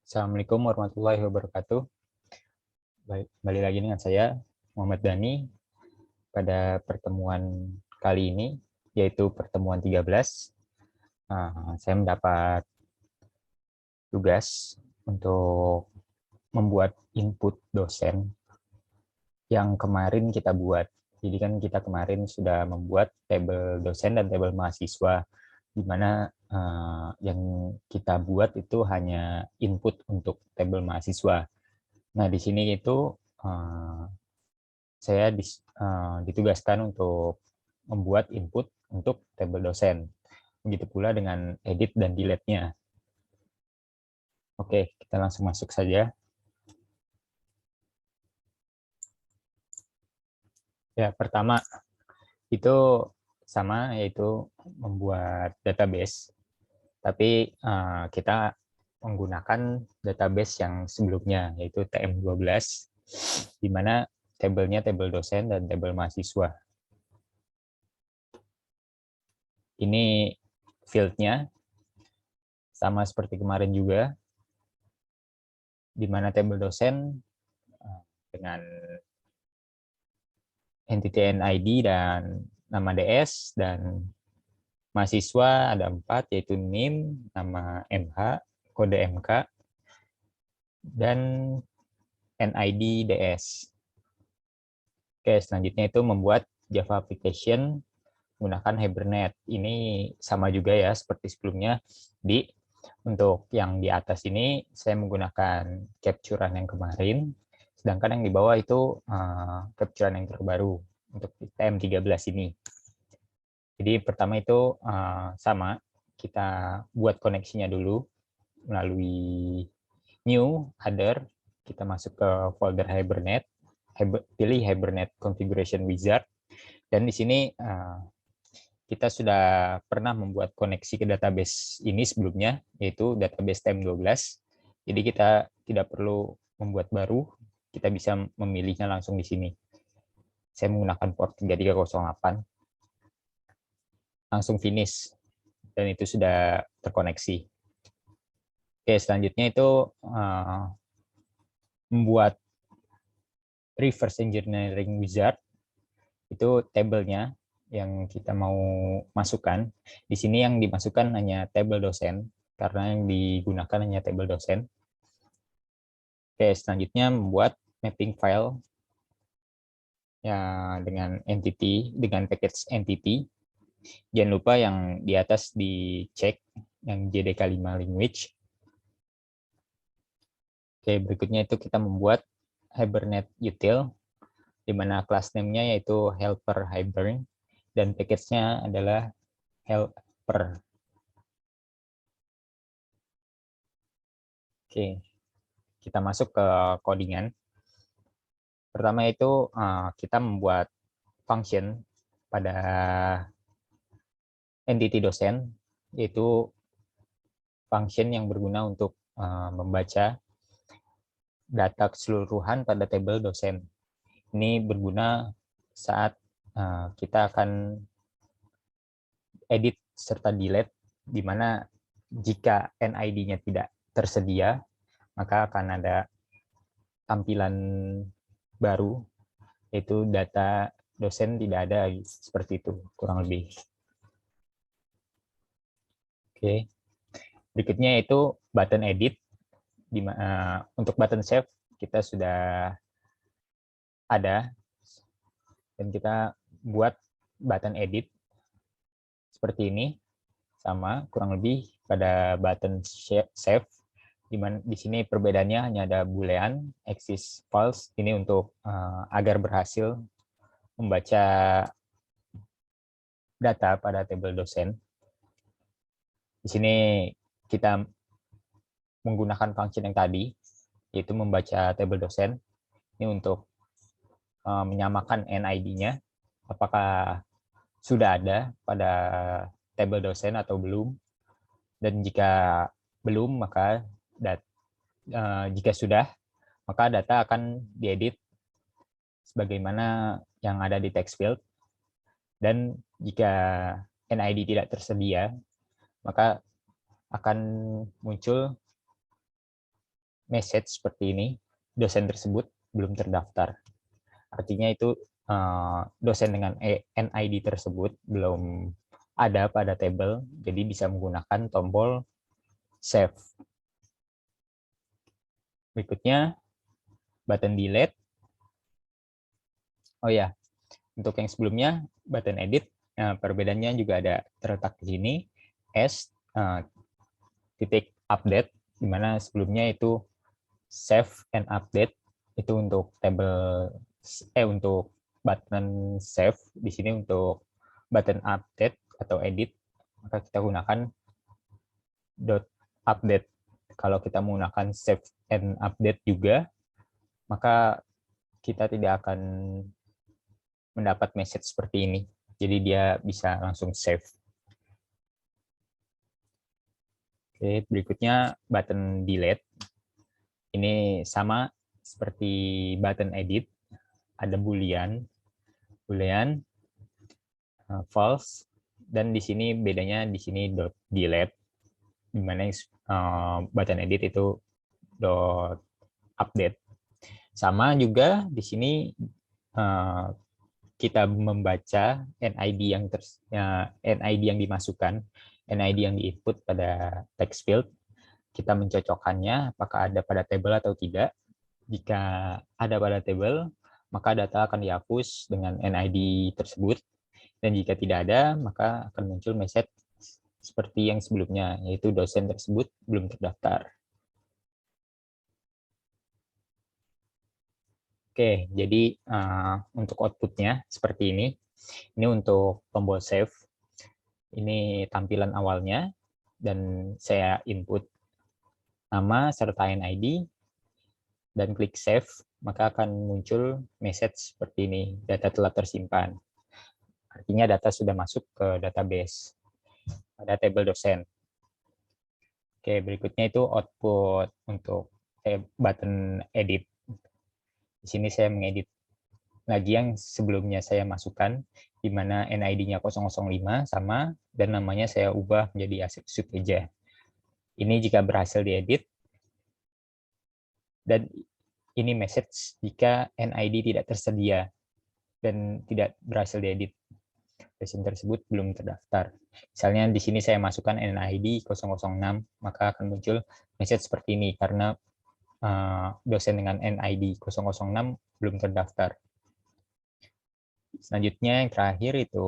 Assalamualaikum warahmatullahi wabarakatuh. Baik, kembali lagi dengan saya, Muhammad Dhani, pada pertemuan kali ini, yaitu pertemuan 13. Saya mendapat tugas untuk membuat input dosen yang kemarin kita buat. Jadi kan kita kemarin sudah membuat tabel dosen dan tabel mahasiswa, di mana yang kita buat itu hanya input untuk tabel mahasiswa. Nah, di sini itu saya ditugaskan untuk membuat input untuk tabel dosen. Begitu pula dengan edit dan delete-nya. Oke, kita langsung masuk saja. Ya, pertama itu sama, yaitu membuat database. Tapi kita menggunakan database yang sebelumnya, yaitu TM12, di mana tabelnya tabel dosen dan tabel mahasiswa. Ini field-nya sama seperti kemarin juga, di mana tabel dosen dengan entity NID dan nama DS, dan mahasiswa ada 4, yaitu NIM, nama MH, kode MK, dan NID DS. Oke, selanjutnya itu membuat Java application menggunakan Hibernate. Ini sama juga ya seperti sebelumnya. Untuk yang di atas ini saya menggunakan capture-an yang kemarin, sedangkan yang di bawah itu capture-an yang terbaru untuk TM13 ini. Jadi pertama itu sama, kita buat koneksinya dulu melalui new other, kita masuk ke folder Hibernate, pilih Hibernate Configuration Wizard, dan di sini kita sudah pernah membuat koneksi ke database ini sebelumnya, yaitu database TM12. Jadi kita tidak perlu membuat baru, kita bisa memilihnya langsung di sini. Saya menggunakan port 3308. Langsung finish, dan itu sudah terkoneksi. Oke, selanjutnya itu membuat reverse engineering wizard. Itu tabelnya yang kita mau masukkan. Di sini yang dimasukkan hanya tabel dosen, karena yang digunakan hanya tabel dosen. Oke, selanjutnya membuat mapping file ya dengan entity, dengan package entity. Jangan lupa yang di atas dicek, yang JDK5 language. Oke, berikutnya itu kita membuat Hibernate util, di mana class name-nya yaitu helper hibern, dan package-nya adalah helper. Oke, kita masuk ke codingan. Pertama itu kita membuat function pada entity dosen, yaitu function yang berguna untuk membaca data keseluruhan pada tabel dosen. Ini berguna saat kita akan edit serta delete, di mana jika NID-nya tidak tersedia, maka akan ada tampilan baru, yaitu data dosen tidak ada, seperti itu kurang lebih. Oke, berikutnya itu button edit. Untuk button save kita sudah ada, dan kita buat button edit seperti ini, sama kurang lebih pada button save, di sini perbedaannya hanya ada boolean, exist false, ini untuk agar berhasil membaca data pada tabel dosen. Di sini kita menggunakan function yang tadi, yaitu membaca tabel dosen. Ini untuk menyamakan NID-nya, apakah sudah ada pada tabel dosen atau belum. Dan jika belum, maka jika sudah, maka data akan diedit sebagaimana yang ada di text field. Dan jika NID tidak tersedia, maka akan muncul message seperti ini, dosen tersebut belum terdaftar. Artinya itu dosen dengan NID tersebut belum ada pada tabel, jadi bisa menggunakan tombol save. Berikutnya, button delete. Oh ya, untuk yang sebelumnya, button edit, perbedaannya juga ada terletak di sini, S titik update, di mana sebelumnya itu save and update, itu untuk tabel, untuk button save, di sini untuk button update atau edit, maka kita gunakan dot update. Kalau kita menggunakan save and update juga, maka kita tidak akan mendapat message seperti ini. Jadi dia bisa langsung save. Oke, berikutnya button delete. Ini sama seperti button edit. Ada boolean, false, dan di sini bedanya di sini dot delete, di mana button edit itu dot update. Sama juga di sini kita membaca NID yang dimasukkan, NID yang diinput pada text field, kita mencocokkannya apakah ada pada tabel atau tidak. Jika ada pada tabel, maka data akan dihapus dengan NID tersebut, dan jika tidak ada, maka akan muncul message seperti yang sebelumnya, yaitu dosen tersebut belum terdaftar. Oke, jadi untuk outputnya seperti ini. Ini untuk tombol save. Ini tampilan awalnya, dan saya input nama serta NID, dan klik save, maka akan muncul message seperti ini, data telah tersimpan. Artinya data sudah masuk ke database pada tabel dosen. Oke, berikutnya itu output untuk button edit. Di sini saya mengedit lagi yang sebelumnya saya masukkan, di mana NID-nya 005 sama, dan namanya saya ubah menjadi Asep Suteja. Ini jika berhasil diedit, dan ini message jika NID tidak tersedia dan tidak berhasil diedit. Dosen tersebut belum terdaftar. Misalnya di sini saya masukkan NID 006, maka akan muncul message seperti ini karena dosen dengan NID 006 belum terdaftar. Selanjutnya yang terakhir itu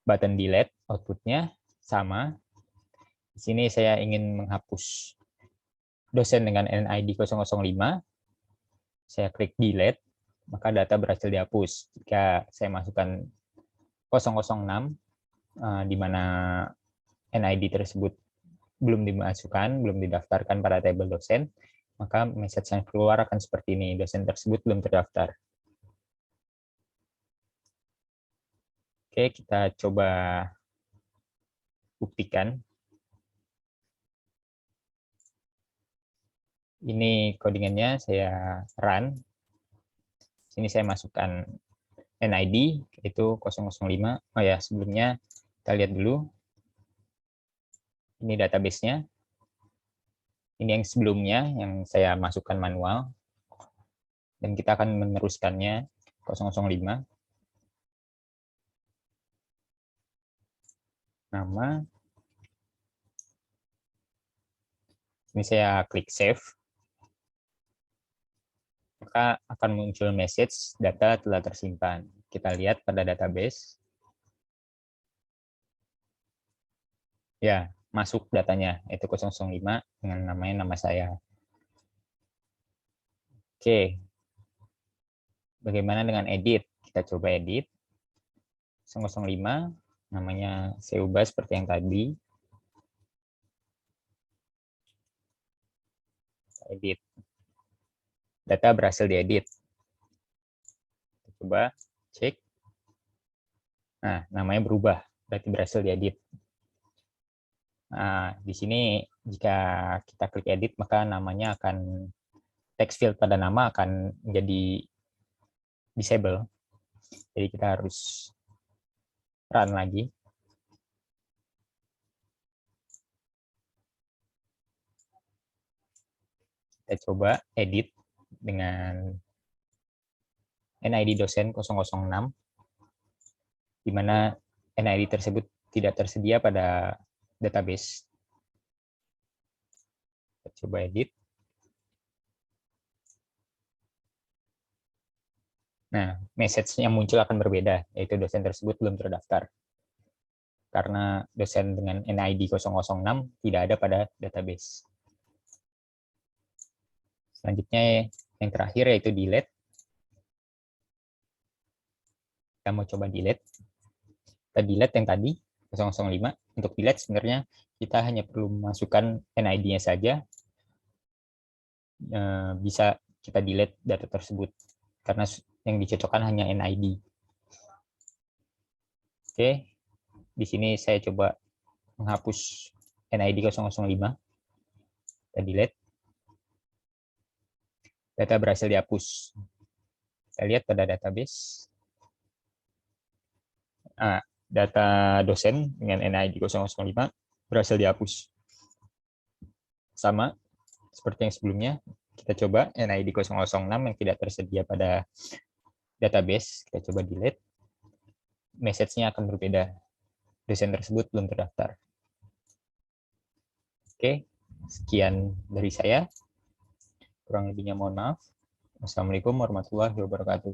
button delete, outputnya sama. Di sini saya ingin menghapus dosen dengan NID 005, saya klik delete, maka data berhasil dihapus. Jika saya masukkan 006, di mana NID tersebut belum dimasukkan, belum didaftarkan pada tabel dosen, maka message yang keluar akan seperti ini, dosen tersebut belum terdaftar. Oke, kita coba buktikan. Ini codingannya saya run. Sini saya masukkan NID, itu 005. Oh ya, sebelumnya kita lihat dulu. Ini database-nya. Ini yang sebelumnya, yang saya masukkan manual. Dan kita akan meneruskannya 005. Nama. Ini saya klik save. Maka akan muncul message data telah tersimpan. Kita lihat pada database. Ya, masuk datanya, itu 005 dengan namanya nama saya. Oke. Bagaimana dengan edit? Kita coba edit. 005, namanya saya ubah seperti yang tadi. Edit. Data berhasil diedit. Kita coba cek. Nah, namanya berubah, berarti berhasil diedit. Nah, di sini jika kita klik edit, maka namanya akan, text field pada nama akan menjadi disable. Jadi kita harus run lagi. Kita coba edit dengan NID dosen 006, di mana NID tersebut tidak tersedia pada database. Kita coba edit. Nah, message yang muncul akan berbeda, yaitu dosen tersebut belum terdaftar. Karena dosen dengan NID 006 tidak ada pada database. Selanjutnya yang terakhir yaitu delete. Kita mau coba delete. Kita delete yang tadi 005. Untuk delete sebenarnya kita hanya perlu memasukkan NID-nya saja. Bisa kita delete data tersebut karena yang dicocokkan hanya NID. Oke, di sini saya coba menghapus NID 005. Kita delete. Data berhasil dihapus. Kita lihat pada database. Data dosen dengan NID 005 berhasil dihapus. Sama seperti yang sebelumnya, kita coba NID 006 yang tidak tersedia pada database, kita coba delete. Message-nya akan berbeda. Dosen tersebut belum terdaftar. Oke, sekian dari saya. Kurang lebihnya mohon maaf. Wassalamualaikum warahmatullahi wabarakatuh.